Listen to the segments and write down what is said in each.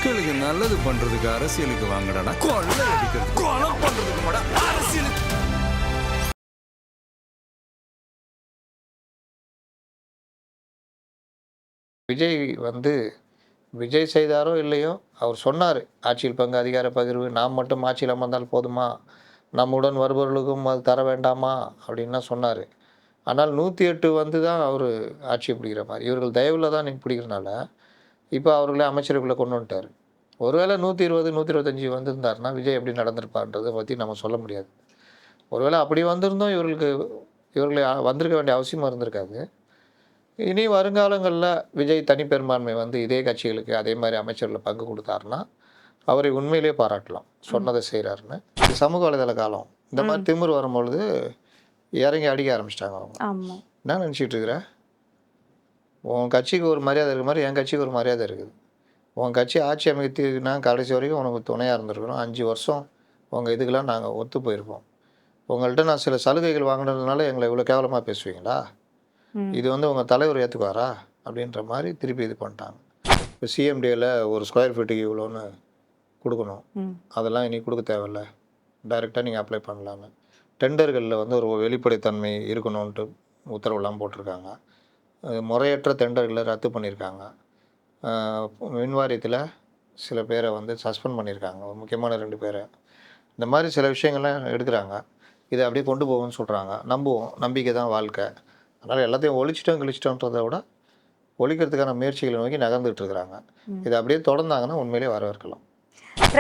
மக்களுக்கு நல்லது பண்றதுக்கு அரசியலுக்கு வாங்கடா, கொள்ளை அடிக்கிறது கொலை பண்றதுக்கு மாடா அரசியலுக்கு. விஜய் விஜய் செய்தாரோ இல்லையோ, அவர் சொன்னார், ஆட்சியில் பங்கு, அதிகார பகிர்வு, நாம் மட்டும் ஆட்சியில் அமர்ந்தால் போதுமா, நம்முடன் வருபவர்களுக்கும் அது தர வேண்டாமா அப்படின்லாம் சொன்னார். ஆனால் 108 வந்து தான் அவர் ஆட்சியை பிடிக்கிற மாதிரி, இவர்கள் தயவில் தான் இன்னைக்கு பிடிக்கிறனால இப்போ அவர்களே அமைச்சருக்குள்ளே கொண்டு வந்துட்டார். ஒருவேளை 120 125 வந்திருந்தாருன்னா விஜய் எப்படி நடந்திருப்பான்றதை பற்றி நம்ம சொல்ல முடியாது. ஒருவேளை அப்படி வந்திருந்தோம் இவர்களை வந்திருக்க வேண்டிய அவசியமாக இருந்திருக்காது. இனி வருங்காலங்களில் விஜய் தனிப்பெரும்பான்மை வந்து இதே கட்சிகளுக்கு அதே மாதிரி அமைச்சரில் பங்கு கொடுத்தாருன்னா அவரை உண்மையிலேயே பாராட்டலாம், சொன்னதை செய்கிறாருன்னு. சமூக வலைதள காலம் இந்த மாதிரி திமிர் வரும்பொழுது இறங்கி அடிக்க ஆரம்பிச்சிட்டாங்க அவங்க. என்ன நினச்சிட்டு இருக்கிற, உன் கட்சிக்கு ஒரு மரியாதை இருக்கிற மாதிரி என் கட்சிக்கு ஒரு மரியாதை இருக்குது. உன் கட்சி ஆட்சி அமைக்கிறதுனா கடைசி வரைக்கும் உனக்கு துணையாக இருந்திருக்கிறோம். 5 வருஷம் உங்கள் இதுக்கெல்லாம் நாங்கள் ஒத்து போயிருப்போம். உங்கள்கிட்ட நான் சில சலுகைகள் வாங்கினதுனால எங்களை இவ்வளோ கேவலமாக பேசுவீங்களா, இது வந்து உங்கள் தலைவர் ஏற்றுக்குவாரா அப்படின்ற மாதிரி திருப்பி இது பண்ணிட்டாங்க. இப்போ சிஎம்டியில் ஒரு ஸ்கொயர் ஃபீட்டுக்கு இவ்வளோன்னு கொடுக்கணும், அதெல்லாம் இனி கொடுக்க தேவையில்ல, டைரெக்டாக நீங்கள் அப்ளை பண்ணலான்னு. டெண்டர்களில் வந்து ஒரு வெளிப்படைத்தன்மை இருக்கணும்ன்ட்டு உத்தரவுலாம் போட்டிருக்காங்க. முறையற்ற டெண்டர்களை ரத்து பண்ணியிருக்காங்க. மின் வாரியத்தில் சில பேரை வந்து சஸ்பெண்ட் பண்ணியிருக்காங்க, ஒரு முக்கியமான 2 பேரை. இந்த மாதிரி சில விஷயங்கள்லாம் எடுக்கிறாங்க. இதை அப்படியே கொண்டு போகும்னு சொல்கிறாங்க. நம்புவோம், நம்பிக்கை தான் வாழ்க்கை. அதனால் எல்லாத்தையும் கிழிச்சிட்டோன்றதை விட ஒழிக்கிறதுக்கான முயற்சிகளை நோக்கி நகர்ந்துட்டு இருக்கிறாங்க. இதை அப்படியே தொடர்ந்தாங்கன்னா உண்மையிலே வரவேற்கலாம்.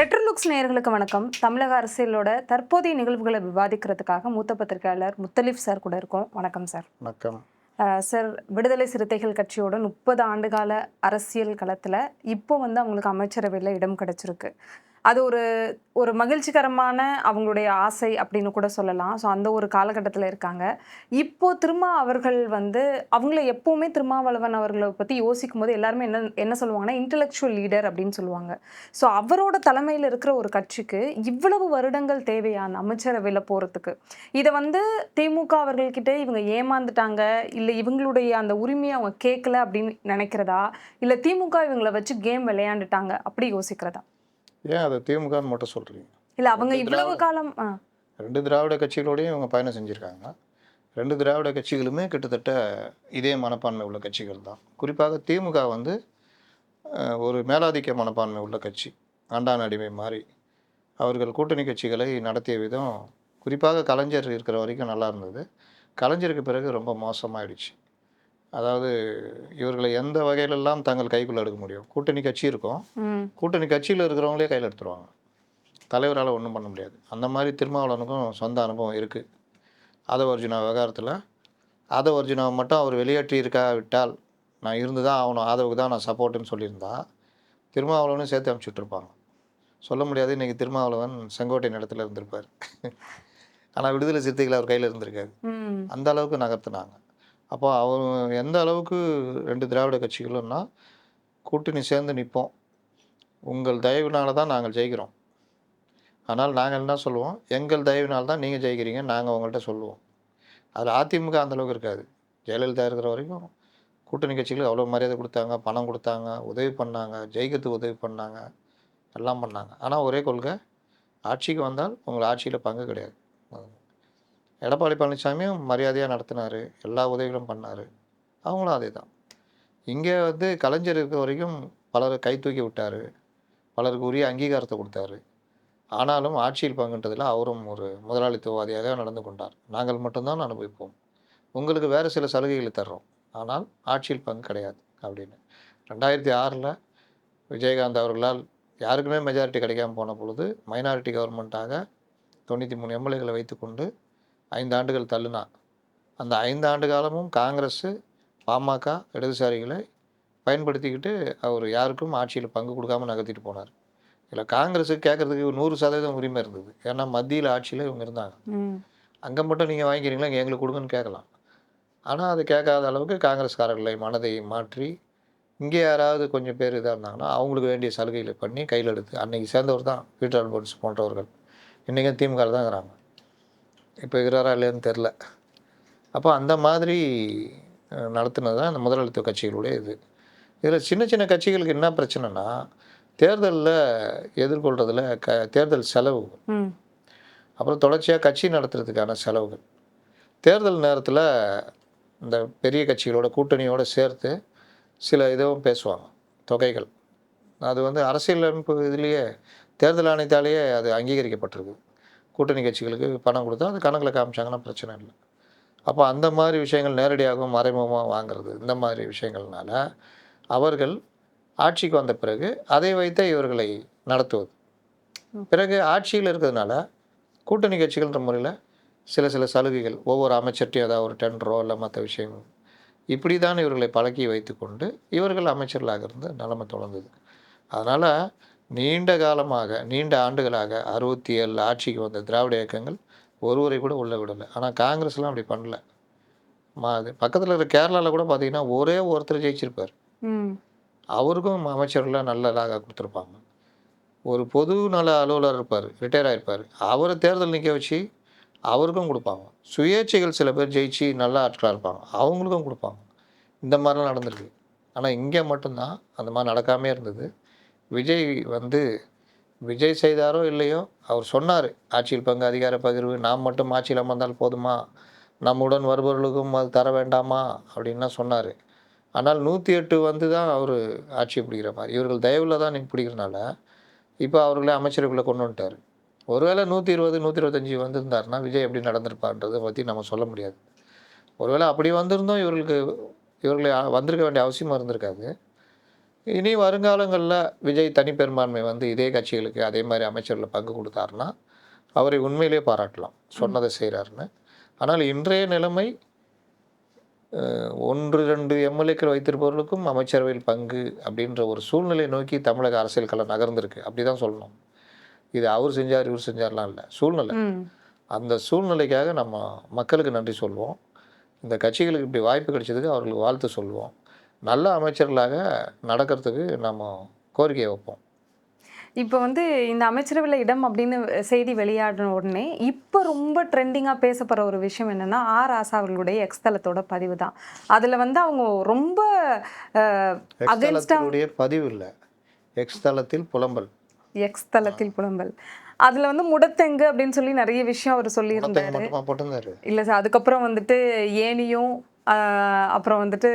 ரெட்ரோ லுக்ஸ் நேயர்களுக்கு வணக்கம். தமிழக அரசியலோட தற்போதைய நிகழ்வுகளை விவாதிக்கிறதுக்காக மூத்த பத்திரிகையாளர் முத்தலிப் சார் கூட இருக்கோம். வணக்கம் சார். வணக்கம் சார். விடுதலை சிறுத்தைகள் கட்சியோட 30 ஆண்டுகால அரசியல் களத்தில் இப்போ வந்து அவங்களுக்கு அமைச்சரவையில் இடம் கிடைச்சிருக்கு. அது ஒரு மகிழ்ச்சிகரமான அவங்களுடைய ஆசை அப்படின்னு கூட சொல்லலாம். ஸோ அந்த ஒரு காலகட்டத்தில் இருக்காங்க. இப்போது அவர்கள் வந்து அவங்கள எப்போவுமே திருமாவளவன் அவர்களை பற்றி யோசிக்கும் போது எல்லாருமே என்ன சொல்லுவாங்கன்னா, இன்டெலெக்சுவல் லீடர் அப்படின்னு சொல்லுவாங்க. ஸோ அவரோட தலைமையில் இருக்கிற ஒரு கட்சிக்கு இவ்வளவு வருடங்கள் தேவையான அமைச்சரவையில் போகிறதுக்கு, இதை வந்து திமுக அவர்கள்கிட்ட இவங்க ஏமாந்துட்டாங்க, இல்லை இவங்களுடைய அந்த உரிமையை அவங்க கேட்கல அப்படின்னு நினைக்கிறதா, இல்லை திமுக இவங்களை வச்சு கேம் விளையாண்டுட்டாங்க அப்படி யோசிக்கிறதா? ஏன் அதை திமுகன்னு மட்டும் சொல்கிறீங்க? இல்லை, அவங்க இவ்வளவு காலம் 2 திராவிட கட்சிகளோடையும் இவங்க பயணம் செஞ்சுருக்காங்க. 2 திராவிட கட்சிகளுமே கிட்டத்தட்ட இதே மனப்பான்மை உள்ள கட்சிகள் தான். குறிப்பாக திமுக வந்து ஒரு மேலாதிக்க மனப்பான்மை உள்ள கட்சி, ஆண்டான் அடிமை மாதிரி. அவர்கள் கூட்டணி கட்சிகளை நடத்திய விதம் குறிப்பாக கலைஞர் இருக்கிற வரைக்கும் நல்லா இருந்தது. கலைஞருக்கு பிறகு ரொம்ப மோசமாயிடுச்சு. அதாவது இவர்களை எந்த வகையிலெல்லாம் தங்கள் கைக்குள்ளே எடுக்க முடியும். கூட்டணி கட்சி இருக்கும், கூட்டணி கட்சியில் இருக்கிறவங்களே கையில் எடுத்துருவாங்க, தலைவரால் ஒன்றும் பண்ண முடியாது. அந்த மாதிரி திருமாவளவனுக்கும் சொந்த அனுபவம் இருக்குது. ஆதவர்ஜுனா விவகாரத்தில் ஆதவர்ஜுனாவை மட்டும் அவர் வெளியேற்றி விட்டால் நான் இருந்து தான் ஆகணும், ஆதவுக்கு தான் நான் சப்போர்ட்டுன்னு சொல்லியிருந்தா திருமாவளவனும் சேர்த்து அனுப்பிச்சுட்ருப்பாங்க. சொல்ல முடியாது, இன்றைக்கி திருமாவளவன் செங்கோட்டை இடத்துல இருந்திருப்பார். ஆனால் விடுதலை சிறுத்தைகள் அவர் கையில் இருந்திருக்காது. அந்த அளவுக்கு நகர்த்தினாங்க. அப்போ அவர் எந்த அளவுக்கு 2 திராவிட கட்சிகளும்னா, கூட்டணி சேர்ந்து நிற்போம், உங்கள் தயவினால தான் நாங்கள் ஜெயிக்கிறோம், ஆனால் நாங்கள் என்ன சொல்லுவோம், எங்கள் தயவினால் தான் நீங்கள் ஜெயிக்கிறீங்க நாங்கள் உங்கள்கிட்ட சொல்லுவோம். அதில் அதிமுக அந்தளவுக்கு இருக்காது. ஜெயலலிதா இருக்கிற வரைக்கும் கூட்டணி கட்சிகளுக்கு அவ்வளோ மரியாதை கொடுத்தாங்க, பணம் கொடுத்தாங்க, உதவி பண்ணாங்க, ஜெயிக்கிறதுக்கு உதவி பண்ணாங்க, எல்லாம் பண்ணாங்க. ஆனால் ஒரே கொள்கை, ஆட்சிக்கு வந்தால் உங்கள் ஆட்சியில் பங்கு கிடையாது. எடப்பாடி பழனிசாமியும் மரியாதையாக நடத்தினார், எல்லா உதவிகளும் பண்ணார், அவங்களும் அதே தான். இங்கே வந்து கலைஞர் இருக்கிற வரைக்கும் பலரை கை தூக்கி விட்டார், பலருக்கு உரிய அங்கீகாரத்தை கொடுத்தாரு. ஆனாலும் ஆட்சியில் பங்குன்றதில் அவரும் ஒரு முதலாளித்துவவாதியாக நடந்து கொண்டார். நாங்கள் மட்டும்தான் அனுபவிப்போம், உங்களுக்கு வேறு சில சலுகைகளை தர்றோம், ஆனால் ஆட்சியில் பங்கு கிடையாது அப்படின்னு. 2006 விஜயகாந்த் அவர்களால் யாருக்குமே மெஜாரிட்டி கிடைக்காமல் போன பொழுது மைனாரிட்டி கவர்மெண்ட்டாக 93 எம்எல்ஏகளை வைத்துக்கொண்டு 5 ஆண்டுகள் தள்ளுனா, அந்த 5 ஆண்டு காலமும் காங்கிரஸ், பாமக, இடதுசாரிகளை பயன்படுத்திக்கிட்டு அவர் யாருக்கும் ஆட்சியில் பங்கு கொடுக்காமல் நகர்த்திட்டு போனார். இதில் காங்கிரஸுக்கு கேட்குறதுக்கு 100% உரிமை இருந்தது. ஏன்னா மத்தியில் ஆட்சியில் இவங்க இருந்தாங்க. அங்கே மட்டும் நீங்கள் வாங்கிக்கிறீங்களா, இங்கே எங்களுக்கு கொடுங்கன்னு கேட்கலாம். ஆனால் அது கேட்காத அளவுக்கு காங்கிரஸ்காரர்களை மனதை மாற்றி இங்கே யாராவது கொஞ்சம் பேர் இதாக இருந்தாங்கன்னா அவங்களுக்கு வேண்டிய சலுகைகளை பண்ணி கையில் எடுத்து, அன்றைக்கி சேர்ந்தவர் தான் பீட்டர் அல்போன்ஸ் போன்றவர்கள், இன்றைக்கும் திமுக தான் இருக்கிறாங்க. இப்போ இருக்கிறாரா இல்லையான்னு தெரில. அப்போ அந்த மாதிரி நடத்துனது தான் அந்த முதலாளித்துவ கட்சிகளுடைய இது. இதில் சின்ன சின்ன கட்சிகளுக்கு என்ன பிரச்சனைனா, தேர்தலில் எதிர்கொள்கிறதுல தேர்தல் செலவு, ம். அப்புறம் தொடர்ச்சியாக கட்சி நடத்துறதுக்கான செலவுகள், தேர்தல் நேரத்தில் இந்த பெரிய கட்சிகளோட கூட்டணியோடு சேர்த்து சில இதுவும் பேசுவாங்க தொகைகள். அது வந்து அரசியலமைப்பு இதுலேயே தேர்தல் ஆணையத்தாலேயே அது அங்கீகரிக்கப்பட்டிருக்கு. கூட்டணி கட்சிகளுக்கு பணம் கொடுத்தா அது கணக்கில் காமிச்சாங்கன்னா பிரச்சனை இல்லை. அப்போ அந்த மாதிரி விஷயங்கள் நேரடியாகவும் மறைமுகமாக வாங்குறது, இந்த மாதிரி விஷயங்கள்னால அவர்கள் ஆட்சிக்கு வந்த பிறகு அதை வைத்தே இவர்களை நடத்துவது. பிறகு ஆட்சியில் இருக்கிறதுனால கூட்டணி கட்சிகள்ன்ற முறையில் சில சில சலுகைகள், ஒவ்வொரு அமைச்சர்கிட்டையும் ஏதாவது ஒரு டெண்டரோ இல்லை மற்ற விஷயங்கள், இப்படி தான் இவர்களை பழக்கி வைத்துக்கொண்டு இவர்கள் அமைச்சர்களாக இருந்து நிலைமை தொடர்ந்தது. அதனால் நீண்ட காலமாக, நீண்ட ஆண்டுகளாக 67 ஆட்சிக்கு வந்த திராவிட இயக்கங்கள் ஒருவரை கூட உள்ள விடலை. ஆனால் காங்கிரஸ்லாம் அப்படி பண்ணல. அது பக்கத்தில் இருக்கிற கேரளாவில் கூட பார்த்தீங்கன்னா ஒரே ஒருத்தர் ஜெயிச்சிருப்பார். ம். அவருக்கும் அமைச்சர்களாக நல்லதாக கொடுத்துருப்பாங்க. ஒரு பொது நல அலுவலர் இருப்பார், ரிட்டையர் ஆகிருப்பார், அவரை தேர்தல் நிற்க வச்சு அவருக்கும் கொடுப்பாங்க. சுயேட்சைகள் சில பேர் ஜெயிச்சு நல்ல ஆட்களாக இருப்பாங்க, அவங்களுக்கும் கொடுப்பாங்க. இந்த மாதிரிலாம் நடந்திருக்கு. ஆனால் இங்கே மட்டும்தான் அந்த மாதிரி நடக்காமே இருந்தது. விஜய் வந்து விஜய் செய்தாரோ இல்லையோ, அவர் சொன்னார், ஆட்சியில் பங்கு, அதிகார பகிர்வு, நாம் மட்டும் ஆட்சியில் அமர்ந்தால் போதுமா, நம்முடன் வருபவர்களுக்கும் அது தர வேண்டாமா அப்படின்லாம் சொன்னார். ஆனால் 108 வந்து தான் அவர் ஆட்சியை பிடிக்கிற மாதிரி, இவர்கள் தயவில் தான் நீங்கள் பிடிக்கிறனால இப்போ அவர்களே அமைச்சருக்குள்ளே கொண்டு வந்துட்டார். ஒருவேளை 120, 125 வந்திருந்தாருன்னா விஜய் எப்படி நடந்திருப்பான்றதை பற்றி நம்ம சொல்ல முடியாது. ஒருவேளை அப்படி வந்திருந்தோம் இவர்களை வந்திருக்க வேண்டிய அவசியமாக இருந்திருக்காது. இனி வருங்காலங்களில் விஜய் தனிப்பெரும்பான்மை வந்து இதே கட்சிகளுக்கு அதே மாதிரி அமைச்சர்களை பங்கு கொடுத்தாருன்னா அவரை உண்மையிலே பாராட்டலாம், சொன்னதை செய்கிறாருன்னு. ஆனால் இன்றைய நிலைமை 1-2 எம்எல்ஏக்கள் வைத்திருப்பவர்களுக்கும் அமைச்சரவையில் பங்கு அப்படின்ற ஒரு சூழ்நிலை நோக்கி தமிழக அரசியல் களம் நகர்ந்திருக்கு. அப்படி தான் சொல்லணும். இது அவர் செஞ்சார், இவர் செஞ்சார்லாம் இல்லை, சூழ்நிலை. அந்த சூழ்நிலைக்காக நம்ம மக்களுக்கு நன்றி சொல்வோம். இந்த கட்சிகளுக்கு இப்படி வாய்ப்பு கிடைச்சதுக்கு அவர்களுக்கு வாழ்த்து சொல்வோம். நல்ல அமைச்சர்களாக நடக்கிறதுக்கு நம்ம கோரிக்கையை வைப்போம். இப்போ வந்து இந்த அமைச்சரவையில் இடம் அப்படின்னு செய்தி வெளியாடின உடனே இப்போ ரொம்ப ட்ரெண்டிங்காக பேசப்படுற ஒரு விஷயம் என்னென்னா ஆசா அவர்களுடைய எக்ஸ் தளத்தோட பதிவு தான். அதில் வந்து அவங்க ரொம்ப அகேன்ஸ்டாக பதிவு இல்லை, எக்ஸ் தளத்தில் புலம்பல். எக்ஸ் தளத்தில் புலம்பல். அதில் வந்து முடத்தெங்கு அப்படின்னு சொல்லி நிறைய விஷயம் அவர் சொல்லியிருந்தாரு. இல்லை சார், அதுக்கப்புறம் வந்துட்டு ஏனியும் அப்புறம் வந்துட்டு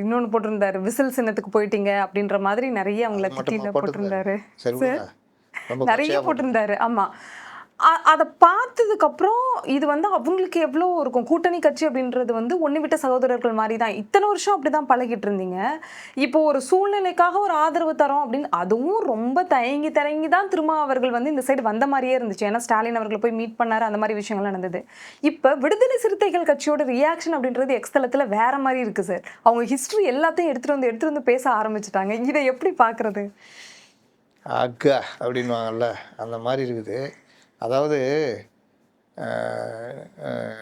இன்னொன்று போட்டிருந்தாரு, விசில் சின்னத்துக்கு போயிட்டீங்க அப்படின்ற மாதிரி நிறைய அவங்கள திட்டில போட்டிருந்தாரு சார், நிறைய போட்டிருந்தாரு. ஆமாம், அதை பார்த்ததுக்கப்புறம் இது வந்து அவங்களுக்கு எவ்வளோ இருக்கும். கூட்டணி கட்சி அப்படின்றது வந்து ஒன்று விட்ட சகோதரர்கள் மாதிரி தான். இத்தனை வருஷம் அப்படி தான் பழகிட்டு இருந்தீங்க. இப்போ ஒரு சூழ்நிலைக்காக ஒரு ஆதரவு தரோம் அப்படின்னு அதுவும் ரொம்ப தயங்கி தான் திரும்ப அவர்கள் வந்து இந்த சைடு வந்த மாதிரியே இருந்துச்சு. ஏன்னா ஸ்டாலின் அவர்களை போய் மீட் பண்ணார், அந்த மாதிரி விஷயங்கள்லாம் நடந்தது. இப்போ விடுதலை சிறுத்தைகள் கட்சியோட ரியாக்ஷன் அப்படின்றது எக்ஸ் தளத்தில் வேற மாதிரி இருக்குது சார். அவங்க ஹிஸ்ட்ரி எல்லாத்தையும் எடுத்துகிட்டு வந்து பேச ஆரம்பிச்சுட்டாங்க. இதை எப்படி பார்க்குறது? அக்கா அப்படின்வாங்கல்ல, அந்த மாதிரி இருக்குது. அதாவது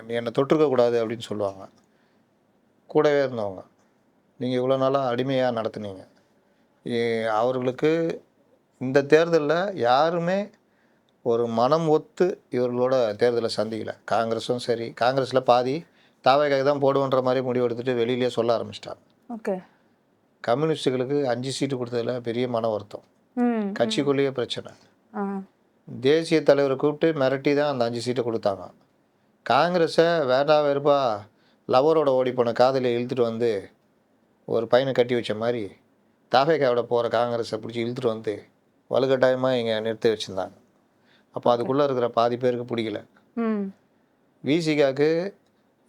நீ என்னை தொட்டிருக்கக்கூடாது அப்படின்னு சொல்லுவாங்க கூடவே இருந்தவங்க. நீங்கள் இவ்வளோ நாளாக அடிமையாக நடத்துனீங்க. அவர்களுக்கு இந்த தேர்தலில் யாருமே ஒரு மனம் ஒத்து இவர்களோட தேர்தலை சந்திக்கலை. காங்கிரஸும் சரி, காங்கிரஸில் பாதி தாவேக்காக தான் போடுவோன்ற மாதிரி முடிவு எடுத்துகிட்டு வெளியிலேயே சொல்ல ஆரம்பிச்சிட்டாங்க. ஓகே. கம்யூனிஸ்டுகளுக்கு 5 சீட்டு கொடுத்ததில் பெரிய மன வருத்தம், கட்சிக்குள்ளேயே பிரச்சனை. தேசிய தலைவரை கூப்பிட்டு மிரட்டி தான் அந்த 5 சீட்டை கொடுத்தாங்க. காங்கிரஸை வேண்டா வெறுப்பா லவரோட ஓடி போன காதலியை இழுத்துட்டு வந்து ஒரு பையனை கட்டி வச்ச மாதிரி தாவேக்காவோட போகிற காங்கிரஸை பிடிச்சி இழுத்துட்டு வந்து வலுக்கட்டாயமாக இங்கே நிறுத்தி வச்சுருந்தாங்க. அப்போ அதுக்குள்ளே இருக்கிற பாதி பேருக்கு பிடிக்கல. விசிகாவுக்கு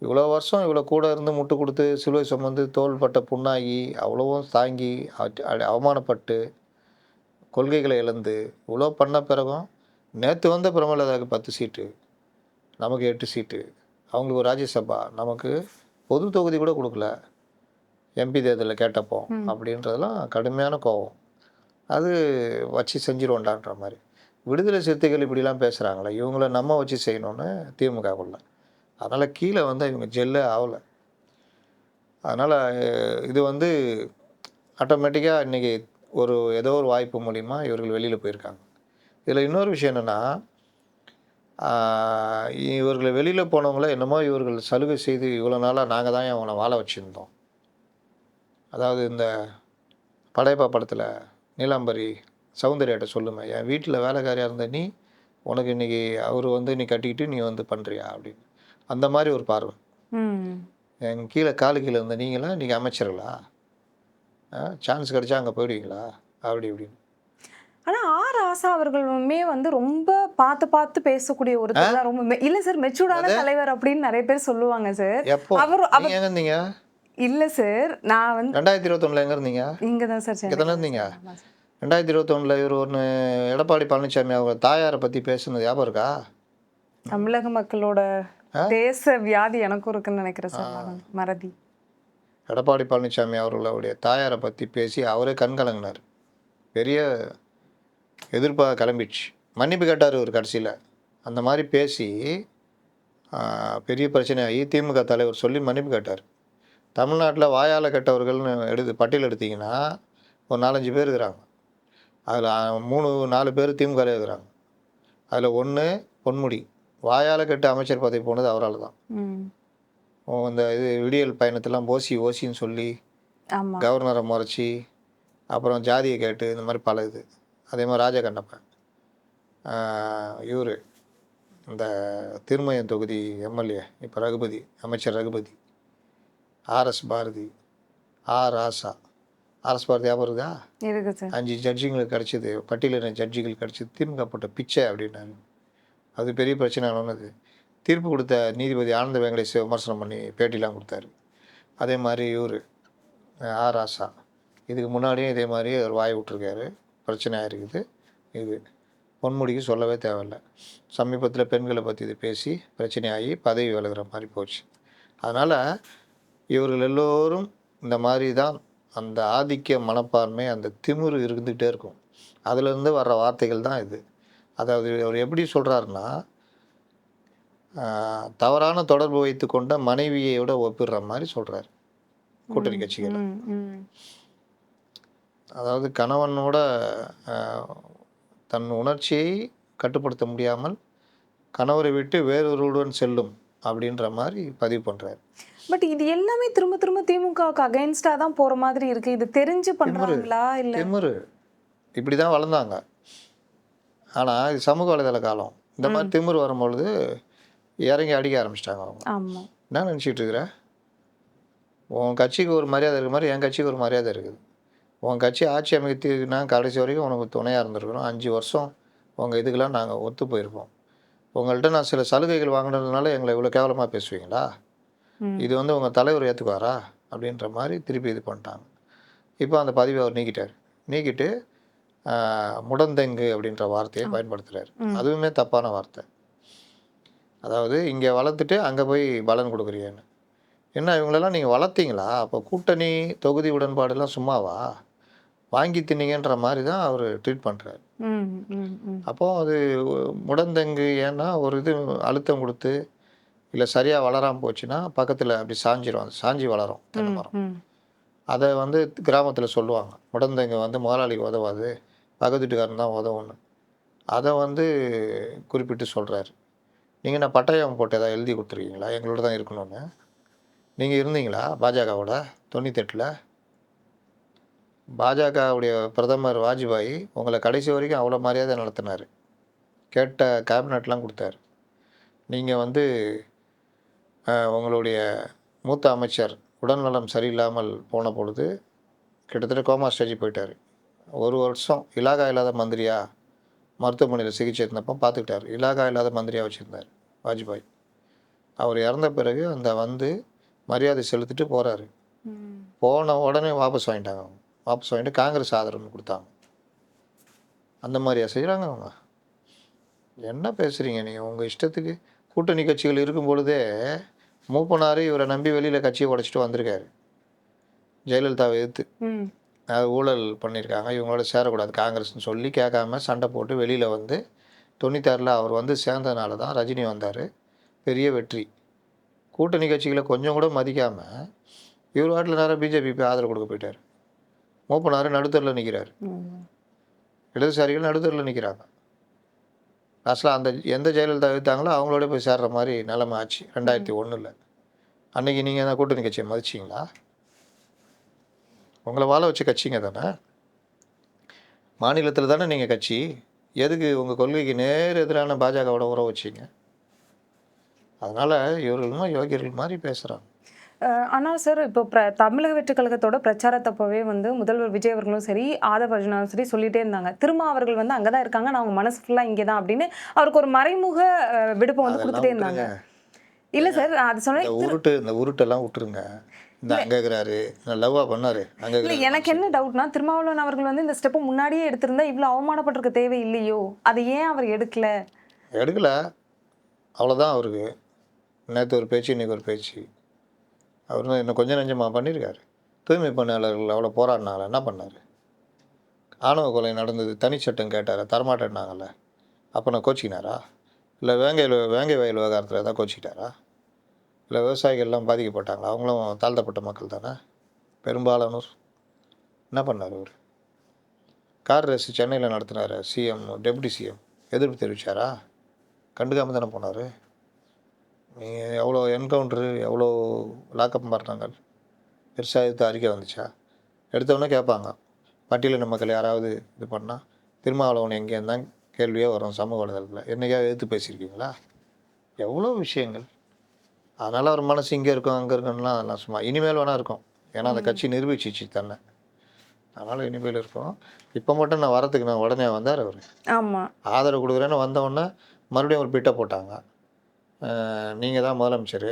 இவ்வளோ வருஷம் இவ்வளோ கூட இருந்து முட்டு கொடுத்து சிலுவை சுமந்து தோள்பட்ட புண்ணாகி அவ்வளவும் தாங்கி அவமானப்பட்டு கொள்கைகளை இழந்து இவ்வளோ பண்ண பிறகும் நேற்று வந்த பிரமலதாவுக்கு 10 சீட்டு, நமக்கு 8 சீட்டு, அவங்களுக்கு ஒரு ராஜ்யசபா, நமக்கு பொது தொகுதி கூட கொடுக்கல எம்பி தேர்தலில் கேட்டப்போ அப்படின்றதெல்லாம் கடுமையான கோபம். அது வச்சு செஞ்சிருவோண்டான்ற மாதிரி. விடுதலை சிறுத்தைகள் இப்படிலாம் பேசுகிறாங்களே, இவங்கள நம்ம வச்சு செய்யணும்னு திமுகவுள்ள. அதனால் கீழே வந்து இவங்க ஜெல்லே ஆகலை. அதனால் இது வந்து ஆட்டோமேட்டிக்காக இன்றைக்கி ஏதோ ஒரு வாய்ப்பு மூலிமா இவர்கள் வெளியில் போயிருக்காங்க. இதில் இன்னொரு விஷயம் என்னென்னா, இவர்களை வெளியில் போனவங்கள என்னமோ இவர்கள் சலுகை செய்து இவ்வளோ நாளாக நாங்கள் தான் அவங்கள வாழ வச்சுருந்தோம். அதாவது இந்த படையப்பா படத்தில் நீலாம்பரி சௌந்தர்யாட்ட சொல்லுமே, என் வீட்டில் வேலைக்காரியாக இருந்த நீ உனக்கு இன்னைக்கு அவர் வந்து நீ கட்டிக்கிட்டு நீ வந்து பண்ணுறியா அப்படின்னு. அந்த மாதிரி ஒரு பார்வை. ம். என் கீழே காலு கீழே இருந்த நீங்களாம் இன்றைக்கி அமைச்சர்களா? சான்ஸ் கிடைச்சா அங்கே போயிடுவீங்களா? அப்படி இப்படின்னு. ஆனா ராசா அவர்களுமே வந்து ரொம்ப பார்த்து பேசக்கூடிய ஒருத்தர் தான். ரொம்ப இல்ல சார், மெச்சூர்டான தலைவர் அப்படின்னு நிறைய பேர் சொல்லுவாங்க சார். எப்போ நீங்க எங்க இருந்தீங்க? இல்ல சார், நான் வந்து 2021 எங்க இருந்தீங்க? இங்க தான் சார் இங்கே தானே இருந்தீங்க. 2021 இவர் ஒன்று எடப்பாடி பழனிசாமி அவங்க தாயாரை பற்றி பேசுனது ஞாபகம் இருக்கா? தமிழக மக்களோட தேச வியாதி எனக்கும் இருக்குன்னு நினைக்கிறேன் சார், மறதி. எடப்பாடி பழனிசாமி அவர்களுடைய தாயாரை பற்றி பேசி அவரே கண்கலங்கினார். பெரிய எதிர்ப்பாக கிளம்பிடுச்சு. மன்னிப்பு கேட்டார் ஒரு கடைசியில். அந்த மாதிரி பேசி பெரிய பிரச்சனையாகி திமுக தலைவர் சொல்லி மன்னிப்பு கேட்டார். தமிழ்நாட்டில் வாயால் கெட்டவர்கள்னு பட்டியல் எடுத்திங்கன்னா ஒரு 4-5 பேர் இருக்கிறாங்க. அதில் 3-4 பேர் திமுக இருக்கிறாங்க. அதில் ஒன்று பொன்முடி. வாயால் கெட்ட அமைச்சர் பதவி போனது அவரால் தான். இந்த இது விடியல் பயணத்தெல்லாம் ஓசின்னு சொல்லி கவர்னரை முறைச்சி அப்புறம் ஜாதியை கேட்டு இந்த மாதிரி பல இது. அதே மாதிரி ராஜகண்ணப்பன், இவர் இந்த திருமயம் தொகுதி எம்எல்ஏ இப்போ ரகுபதி, அமைச்சர் ரகுபதி, ஆர்எஸ் பாரதி, ராசா. ஆர்எஸ் பாரதி ஞாபகம் இருக்கா? 5 ஜட்ஜிங்களுக்கு கிடச்சிது, பட்டியலின ஜட்ஜிகள் கிடச்சிது, திமுக போட்ட பிச்சை அப்படின்னாரு. அது பெரிய பிரச்சனை ஆனது. தீர்ப்பு கொடுத்த நீதிபதி ஆனந்த வெங்கடேஷ் விமர்சனம் பண்ணி பேட்டிலாம் கொடுத்தாரு. அதே மாதிரி இவர் ராசா இதுக்கு முன்னாடியும் இதே மாதிரி ஒரு வாய் விட்டுருக்காரு, பிரச்சனையாக இருக்குது. இது பொன்முடிக்கு சொல்லவே தேவையில்லை. சமீபத்தில் பெண்களை பற்றி இது பேசி பிரச்சனையாகி பதவி விலகிற மாதிரி போச்சு. அதனால் இவர்கள் எல்லோரும் இந்த மாதிரி தான் அந்த ஆதிக்க மனப்பான்மை, அந்த திமிரு இருந்துகிட்டே இருக்கும். அதுலேருந்து வர்ற வார்த்தைகள் தான் இது. அதாவது அவர் எப்படி சொல்கிறாருன்னா, தவறான தொடர்பு வைத்து கொண்ட மனைவியோட ஒப்பிடுற மாதிரி சொல்கிறார் கூட்டணி கட்சிகள். அதாவது கணவனோட தன் உணர்ச்சியை கட்டுப்படுத்த முடியாமல் கணவரை விட்டு வேறொருடன் செல்லும் அப்படின்ற மாதிரி பதிவு பண்ணுறாரு. பட் இது எல்லாமே திரும்ப திமுகவுக்கு அகைன்ஸ்டாக தான் போகிற மாதிரி இருக்குது. இது தெரிஞ்சு பண்ணுறாங்களா இல்லை? திமிரு இப்படி தான் வளர்ந்தாங்க. ஆனால் இது சமூக வலைதள காலம். இந்த மாதிரி திமிரு வரும்பொழுது இறங்கி அடிக்க ஆரம்பிச்சிட்டாங்க அவங்க. ஆமாம். என்ன நினச்சிட்டு இருக்கிற? உன் கட்சிக்கு ஒரு மரியாதை இருக்கிற மாதிரி என் கட்சிக்கு ஒரு மரியாதை இருக்குது. உன் கட்சி ஆட்சி அமைத்துனா கடைசி வரைக்கும் உனக்கு துணையாக இருந்திருக்கிறோம். 5 வருஷம் உங்கள் இதுக்கெல்லாம் நாங்கள் ஒத்து போயிருப்போம். உங்கள்கிட்ட நான் சில சலுகைகள் வாங்கினதுனால எங்களை இவ்வளோ கேவலமாக பேசுவீங்களா? இது வந்து உங்கள் தலைவர் ஏற்றுக்குவாரா அப்படின்ற மாதிரி திருப்பி இது பண்ணிட்டாங்க. இப்போ அந்த பதிவை அவர் நீக்கிட்டு முடந்தெங்கு அப்படின்ற வார்த்தையை பயன்படுத்துகிறார். அதுவுமே தப்பான வார்த்தை. அதாவது இங்கே வளர்த்துட்டு அங்கே போய் பலன் கொடுக்குறீங்கன்னு. என்ன இவங்களெல்லாம் நீங்கள் வளர்த்தீங்களா? அப்போ கூட்டணி தொகுதி உடன்பாடெல்லாம் சும்மாவா? வாங்கி தின்னீங்கன்ற மாதிரி தான் அவர் ட்ரீட் பண்ணுறாரு. அப்போது அது முடந்தெங்கு. ஏன்னா ஒரு இது அழுத்தம் கொடுத்து இல்லை சரியாக வளராமல் போச்சுன்னா பக்கத்தில் அப்படி சாஞ்சி வளரும் தென்னை மரம். அதை வந்து கிராமத்தில் சொல்லுவாங்க, முடந்தெங்கு வந்து முதலாளிக்கு உதவாது, பக்கத்து வீட்டுக்காரன் தான் உதவுன்னு. அதை வந்து குறிப்பிட்டு சொல்கிறாரு. நீங்கள் நான் பட்டயம் போட்டு எதாவது எழுதி கொடுத்துருக்கீங்களா எங்களோட தான் இருக்கணும்னு? நீங்கள் இருந்தீங்களா பாஜகவோட 98? பாஜகவுடைய பிரதமர் வாஜ்பாய் உங்களை கடைசி வரைக்கும் அவ்வளோ மரியாதை நடத்தினார். கேட்ட கேபினட்லாம் கொடுத்தாரு. நீங்கள் வந்து உங்களுடைய மூத்த அமைச்சர் உடல்நலம் சரியில்லாமல் போன பொழுது கிட்டத்தட்ட கோமா ஸ்டேஜ் போயிட்டார். 1 வருஷம் இலாகா இல்லாத மந்திரியாக மருத்துவமனையில் சிகிச்சை இருந்தப்போ பார்த்துக்கிட்டார். இலாகா இல்லாத மந்திரியாக வச்சுருந்தார் வாஜ்பாய். அவர் இறந்த பிறகு அந்த வந்து மரியாதை செலுத்திட்டு போகிறாரு. போன உடனே வாபஸ் வாங்கிட்டாங்க. அவங்க வாபஸ் வாங்கிட்டு காங்கிரஸ் ஆதரவு கொடுத்தாங்க. அந்த மாதிரியா செய்கிறாங்க அவங்க? என்ன பேசுகிறீங்க நீங்கள்? உங்கள் இஷ்டத்துக்கு கூட்டணி கட்சிகள் இருக்கும் பொழுதே மூப்பனார் இவரை நம்பி வெளியில் கட்சியை உடைச்சிட்டு வந்திருக்காரு. ஜெயலலிதாவை எதிர்த்து அது ஊழல் பண்ணியிருக்காங்க, இவங்களோட சேரக்கூடாது காங்கிரஸ்னு சொல்லி கேட்காம சண்டை போட்டு வெளியில் வந்து 96 அவர் வந்து சேர்ந்ததுனால தான் ரஜினி வந்தார். பெரிய வெற்றி. கூட்டணி கட்சிகளை கொஞ்சம் கூட மதிக்காமல் இவர் வாட்டில் நேரம் பிஜேபி போய் ஆதரவு கொடுக்க போயிட்டார். மூப்பனார் நடுத்தரில் நிற்கிறார். இடதுசாரிகள் நடுத்தரில் நிற்கிறாங்க. லாஸ்ட்டில் அந்த எந்த ஜெயலலிதா எடுத்தாங்களோ அவங்களோட போய் சேர்ற மாதிரி நிலைமை ஆச்சு 2001. அன்றைக்கி நீங்கள் தான் கூட்டணி கட்சியை மதிச்சிங்களா? உங்களை வாழ வச்ச கட்சிங்க தானே. மாநிலத்தில் தானே நீங்கள் கட்சி, எதுக்கு உங்கள் கொள்கைக்கு நேர் எதிரான பாஜகவோட உறவு வச்சிங்க? அதனால் இவர்களும் யோகியர்கள் மாதிரி பேசுகிறாங்க. ஆனால் சார் இப்போ தமிழக வெற்றிக் கழகத்தோட பிரச்சாரத்தப்பவே வந்து முதல்வர் விஜய் அவர்களும் சரி, ஆதவ் அர்ஜுனாவும் சரி சொல்லிட்டே இருந்தாங்க. திரும்ப அவர்கள் வந்து அங்கே தான் இருக்காங்க, நான் அவங்க மனசு ஃபுல்லாக இங்கே தான் அப்படின்னு அவருக்கு ஒரு மறைமுக விடுப்பை வந்து கொடுத்துட்டே இருந்தாங்க. இல்லை சார், அது சொன்னேன். இந்த உருட்டெல்லாம் விட்டுருங்க. இந்த அங்கே இருக்கிறாரு, லவ்வா பண்ணாரு அங்கே. இல்லை, எனக்கு என்ன டவுட்னா, திருமாவளவன் அவர்கள் வந்து இந்த ஸ்டெப்பை முன்னாடியே எடுத்திருந்தா இவ்வளோ அவமானப்பட்டிருக்க தேவை இல்லையோ, அதை ஏன் அவர் எடுக்கல? அவ்வளோதான். அவருக்கு நேற்று ஒரு பேச்சு, இன்றைக்கி ஒரு பேச்சு. அவர் இன்னும் கொஞ்சம் நஞ்சமாக பண்ணியிருக்காரு. தூய்மை பணியாளர்கள் அவ்வளோ போராடினாங்களே, என்ன பண்ணார்? ஆணவ கொலை நடந்தது, தனிச்சட்டம் கேட்டார், தரமாட்டேன்னாங்கல்ல. அப்போ நான் கோச்சிக்கினாரா? இல்லை வேங்கை வயல் விவகாரத்தில் ஏதாவது கோச்சிக்கிட்டாரா? இல்லை விவசாயிகள்லாம் பாதிக்கப்பட்டாங்களா? அவங்களும் தாழ்த்தப்பட்ட மக்கள் தானே பெரும்பாலானோர். என்ன பண்ணார் அவர்? கார் ரேஸ் சென்னையில் நடத்தினார். சிஎம், டெப்யூட்டி சிஎம் எதிர்ப்பு தெரிவித்தாரா? கண்டுக்காமல் தானே போனார். நீங்கள் எவ்வளோ என்கவுண்டரு, எவ்வளோ லாக்அப் மரணங்கள் பெருசாக எடுத்து அறிக்கை வந்துச்சா? எடுத்தவொடனே கேட்பாங்க, பட்டியலின மக்கள் யாராவது இது பண்ணால் திருமாவளவன் எங்கேன்னு தான் கேள்வியே வரும் சமூக வலைதளத்தில். என்றைக்காவது எடுத்து பேசியிருக்கீங்களா? எவ்வளோ விஷயங்கள். அதனால் அவர் மனசு இங்கே இருக்கும் அங்கே இருக்குன்னா அதெல்லாம் சும்மா. இனிமேல் வேணா இருக்கும், ஏன்னா அந்த கட்சி நிரூபிச்சிச்சு தன்னை. அதனால் இனிமேல் இருக்கும். இப்போ மட்டும் நான் வரத்துக்கு நான் உடனே வந்தார் அவர். ஆமாம், ஆதரவு கொடுக்குறேன்னு வந்தவுடனே மறுபடியும் ஒரு பிட்டை போட்டாங்க. நீங்கள் தான் முதலமைச்சர்,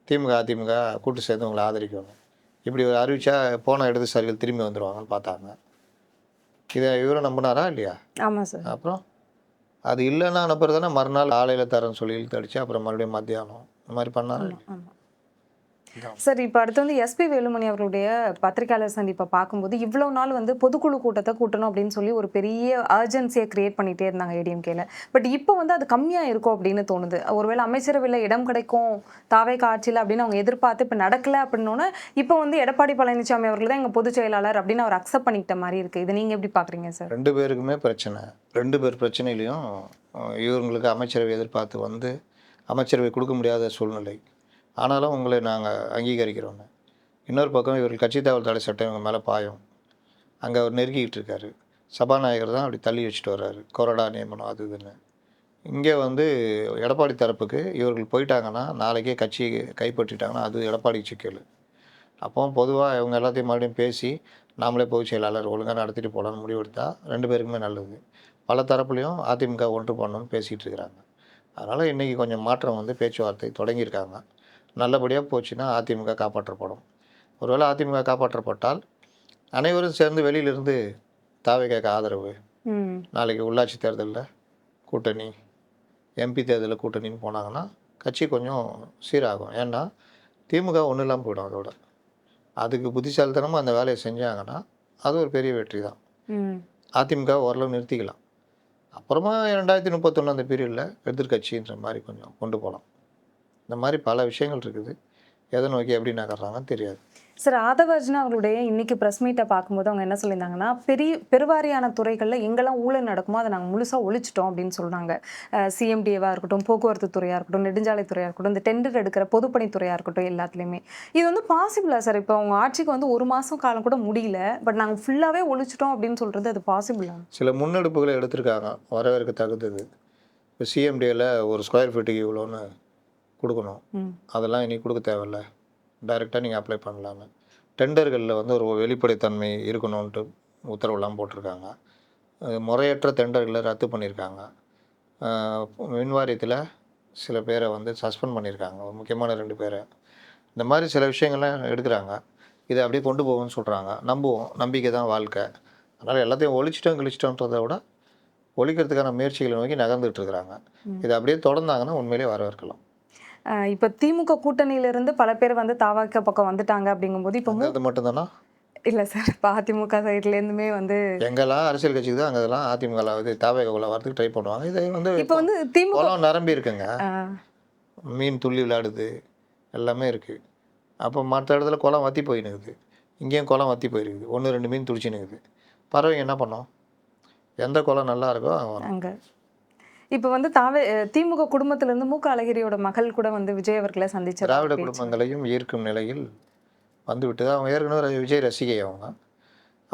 திமுக அதிமுக கூட்டு சேர்ந்து உங்களை ஆதரிக்கணும், இப்படி ஒரு அறிவிச்சா போன இடதுசாரிகள் திரும்பி வந்துடுவாங்கன்னு பார்த்தாங்க. இதை இவரை நம்பினாரா இல்லையா? ஆமாம் சார். அப்புறம் அது இல்லைன்னா அனுப்புறதுனா மறுநாள் ஆலையில் தரேன்னு சொல்லி இழுத்து அடிச்சு அப்புறம் மறுபடியும் மத்தியானம் இந்த மாதிரி பண்ணாரா? ஆமாம் சார். இப்போ அடுத்து வந்து எஸ்பி வேலுமணி அவர்களுடைய பத்திரிகையாளர் சந்திப்பை பார்க்கும்போது இவ்வளோ நாள் வந்து பொதுக்குழு கூட்டத்தை கூட்டணும் அப்படின்னு சொல்லி ஒரு பெரிய அர்ஜென்சியை கிரியேட் பண்ணிகிட்டே இருந்தாங்க ஏடிஎம்கேல. பட் இப்போ வந்து அது கம்மியாக இருக்கும் அப்படின்னு தோணுது. ஒருவேளை அமைச்சரவையில் இடம் கிடைக்கும் தாவேக ஆட்சியில் அப்படின்னு அவங்க எதிர்பார்த்து இப்போ நடக்கலை அப்படின்னோன்னே இப்போ வந்து எடப்பாடி பழனிசாமி அவர்கள் தான் எங்கள் பொதுச் செயலாளர் அப்படின்னு அவர் அக்செப்ட் பண்ணிக்கிட்ட மாதிரி இருக்குது. இதை நீங்கள் எப்படி பார்க்குறீங்க சார்? ரெண்டு பேருக்குமே பிரச்சனை. ரெண்டு பேர் பிரச்சனையிலையும் இவங்களுக்கு அமைச்சரவை எதிர்பார்த்து வந்து அமைச்சரவை கொடுக்க முடியாத சூழ்நிலை. ஆனாலும் உங்களை நாங்கள் அங்கீகரிக்கிறோன்னு. இன்னொரு பக்கம் இவர்கள் கட்சி தாவல் தடை சட்டம் இவங்க மேலே பாயும். அங்கே அவர் நெருக்கிக்கிட்டு இருக்காரு. சபாநாயகர் தான் அப்படி தள்ளி வச்சுட்டு வர்றாரு, கொறடா நியமனம் அது இதுன்னு. இங்கே வந்து எடப்பாடி தரப்புக்கு இவர்கள் போயிட்டாங்கன்னா, நாளைக்கே கட்சி கைப்பற்றிட்டாங்கன்னா அது எடப்பாடி சிக்கல். அப்போ பொதுவாக இவங்க எல்லாத்தையும் மறுபடியும் பேசி நாமளே பொதுச் செயலாளர் ஒழுங்காக நடத்திட்டு போகலான்னு முடிவெடுத்தால் ரெண்டு பேருக்குமே நல்லது. பல தரப்புலையும் அதிமுக ஒன்று பண்ணணும்னு பேசிகிட்டு இருக்கிறாங்க. அதனால் இன்றைக்கி கொஞ்சம் மாற்றம் வந்து பேச்சுவார்த்தை தொடங்கியிருக்காங்க. நல்லபடியாக போச்சுன்னா அதிமுக காப்பாற்றப்படும். ஒருவேளை அதிமுக காப்பாற்றப்பட்டால் அனைவரும் சேர்ந்து வெளியிலிருந்து தாவேகாக்கு ஆதரவு, நாளைக்கு உள்ளாட்சி தேர்தலில் கூட்டணி, எம்பி தேர்தலில் கூட்டணின்னு போனாங்கன்னா கட்சி கொஞ்சம் சீராகும். ஏன்னா திமுக ஒன்றும் இல்லாமல் போயிடும். அதோட அதுக்கு புத்திசாலித்தனமாக அந்த வேலையை செஞ்சாங்கன்னா அது ஒரு பெரிய வெற்றி தான். அதிமுக ஓரளவு நிறுத்திக்கலாம். அப்புறமா 2031 அந்த பீரியடில் எதிர்கட்சின்ற மாதிரி கொஞ்சம் கொண்டு போகலாம். இந்த மாதிரி பல விஷயங்கள் இருக்குது. எதை நோக்கி எப்படி நகர்றாங்கன்னு தெரியாது. சார், ஆதவ அர்ஜுனா அவர்களுடைய இன்னைக்கு ப்ரெஸ் மீட்டை பார்க்கும்போது அவங்க என்ன சொல்லியிருந்தாங்கன்னா, பெருவாரியான துறைகளில் எங்கெல்லாம் ஊழல் நடக்குமோ அதை நாங்கள் முழுசாக ஒழிச்சிட்டோம் அப்படின்னு சொல்கிறாங்க. சிஎம்டிஏவாக இருக்கட்டும், போக்குவரத்து துறையாக இருக்கட்டும், நெடுஞ்சாலைத்துறையாக இருக்கட்டும், இந்த டெண்டர் எடுக்கிற பொதுப்பணித்துறையாக இருக்கட்டும், எல்லாத்துலேயுமே. இது வந்து பாசிபிளா சார்? இப்போ அவங்க ஆட்சிக்கு வந்து 1 மாதம் காலம் கூட முடியல, பட் நாங்கள் ஃபுல்லாகவே ஒழிச்சிட்டோம் அப்படின்னு சொல்கிறது அது பாசிபிளா? சில முன்னெடுப்புகளை எடுத்திருக்காங்க, வரவேற்க தகுந்தது. இப்போ சிஎம்டிஏல ஒரு ஸ்கொயர் ஃபீட்டுக்கு இவ்வளோன்னு கொடுக்கணும், அதெல்லாம் இனி கொடுக்க தேவையில்லை, டைரெக்டாக நீங்கள் அப்ளை பண்ணலான்னு. டெண்டர்களில் வந்து ஒரு வெளிப்படைத்தன்மை இருக்கணும்ன்ட்டு உத்தரவுலாம் போட்டிருக்காங்க. முறையற்ற டெண்டர்களை ரத்து பண்ணியிருக்காங்க. மின் வாரியத்தில் சில பேரை வந்து சஸ்பெண்ட் பண்ணியிருக்காங்க, ஒரு முக்கியமான 2 பேரை. இந்த மாதிரி சில விஷயங்கள்லாம் எடுக்கிறாங்க. இதை அப்படியே கொண்டு போகும்னு சொல்கிறாங்க. நம்புவோம், நம்பிக்கை தான் வாழ்க்கை. அதனால் எல்லாத்தையும் ஒழிச்சிட்டோன்றதை விட ஒழிக்கிறதுக்கான முயற்சிகளை நோக்கி நகர்ந்துட்டு இருக்கிறாங்க. இதை அப்படியே தொடர்ந்தாங்கன்னா உண்மையிலே வரவேற்கலாம். இப்போ திமுக கூட்டணியிலிருந்து பல பேர் வந்து தாவாக்க பக்கம் வந்துட்டாங்க அப்படிங்கும்போது இப்போ அது மட்டும்தானா? இல்லை சார், இப்போ அதிமுக சைட்லேருந்துமே வந்து எங்கெல்லாம் அரசியல் கட்சிக்கு தான் அங்கெல்லாம் அதிமுக தாவேகக்குள்ள வரதுக்கு ட்ரை பண்ணுவாங்க. இது வந்து இப்போ வந்து திமுக குளம் நிரம்பி இருக்குங்க, மீன் துள்ளி விளையாடுது, எல்லாமே இருக்குது. அப்போ மற்ற இடத்துல குளம் வற்றி போயினுக்குது, இங்கேயும் குளம் வற்றி போயிருக்குது, 1-2 மீன் துடிச்சினுக்குது. பறவைங்க என்ன பண்ணோம்? எந்த குளம் நல்லா இருக்கோ அங்கே. இப்போ வந்து திமுக குடும்பத்திலிருந்து மு க அழகிரியோட மகள் கூட வந்து விஜய் அவர்களை சந்திச்சார். திராவிட குடும்பங்களையும் ஈர்க்கும் நிலையில் வந்துவிட்டு அவங்க ஏற்கனவே விஜய் ரசிகை. அவங்க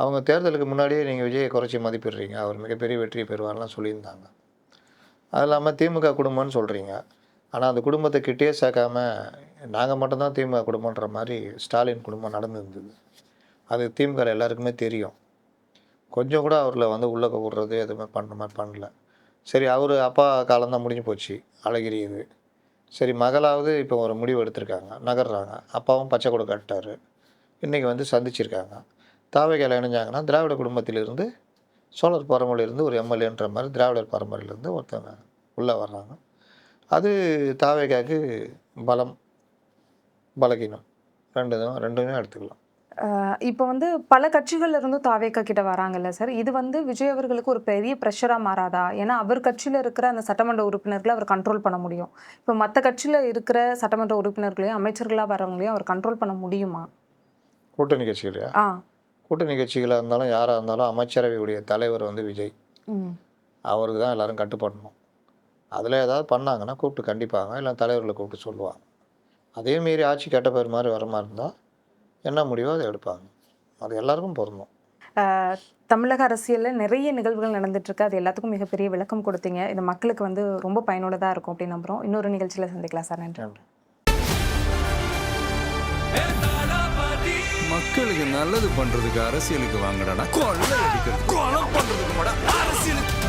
அவங்க தேர்தலுக்கு முன்னாடியே நீங்கள் விஜயை குறைச்சி மதிப்பிடுறீங்க, அவர் மிகப்பெரிய வெற்றியை பெறுவார்லாம் சொல்லியிருந்தாங்க. அது இல்லாமல் திமுக குடும்பம்னு சொல்கிறீங்க, ஆனால் அந்த குடும்பத்தை கிட்டே சேர்க்காம நாங்கள் மட்டும்தான் திமுக குடும்பன்ற மாதிரி ஸ்டாலின் குடும்பம் நடந்துருந்தது. அது திமுக எல்லாருக்குமே தெரியும். கொஞ்சம் கூட அவரில் வந்து உள்ளே விடுறது எதுவுமே பண்ணுற மாதிரி பண்ணல. சரி, அவர் அப்பா காலம்தான் முடிஞ்சு போச்சு, அழகிரி இது. சரி, மகளாவது இப்போ ஒரு முடிவு எடுத்திருக்காங்க, நகர்றாங்க. அப்பாவும் பச்சை கொடை கட்டார், இன்றைக்கி வந்து சந்திச்சிருக்காங்க. தாவேக்கால இணைஞ்சாங்கன்னா திராவிட குடும்பத்திலிருந்து சோழர் பரம்பரையிலேருந்து ஒரு எம்எல்ஏன்ற மாதிரி திராவிடர் பரம்பரையிலேருந்து ஒருத்தவங்க உள்ளே வர்றாங்க. அது தாவேக்காவுக்கு பலம், பலகீனம் ரெண்டுமே எடுத்துக்கலாம். இப்போ வந்து பல கட்சிகள்ல இருந்தும் தாவேக்கா கிட்ட வராங்கல்ல சார், இது வந்து விஜய் அவர்களுக்கு ஒரு பெரிய ப்ரெஷராக மாறாதா? ஏன்னா அவர் கட்சியில் இருக்கிற அந்த சட்டமன்ற உறுப்பினர்களை அவர் கண்ட்ரோல் பண்ண முடியும். இப்போ மற்ற கட்சியில் இருக்கிற சட்டமன்ற உறுப்பினர்களையும் அமைச்சர்களாக வரவங்களையும் அவர் கண்ட்ரோல் பண்ண முடியுமா? கூட்டணி கட்சிகளையா? கூட்டணி கட்சிகளாக இருந்தாலும் யாராக இருந்தாலும் அமைச்சரவையுடைய தலைவர் வந்து விஜய், அவருக்கு தான் எல்லோரும் கட்டுப்படணும். அதில் ஏதாவது பண்ணாங்கன்னா கூப்பிட்டு கண்டிப்பாங்க, இல்லை தலைவர்களை கூப்பிட்டு சொல்லுவாங்க. அதேமாரி ஆட்சி கெட்ட பேர் மாதிரி வர மாதிரி இருந்தால் என்ன முடிவோ அதை எடுப்பாங்க. அது எல்லாருக்கும் பொருந்தும். தமிழக அரசியலில் நிறைய நிகழ்வுகள் நடந்துட்டுருக்கு, அது எல்லாத்துக்கும் மிகப்பெரிய விளக்கம் கொடுத்தீங்க. இது மக்களுக்கு வந்து ரொம்ப பயனுள்ளதாக இருக்கும் அப்படின்னு நம்புகிறோம். இன்னொரு நிகழ்ச்சியில் சந்திக்கலாம் சார். நன்றி. மக்களுக்கு நல்லது பண்றதுக்கு அரசியலுக்கு வாங்கடா, கொள்ளை அடிக்கிறது, கொலை பண்றதுக்கு அரசியலுக்கு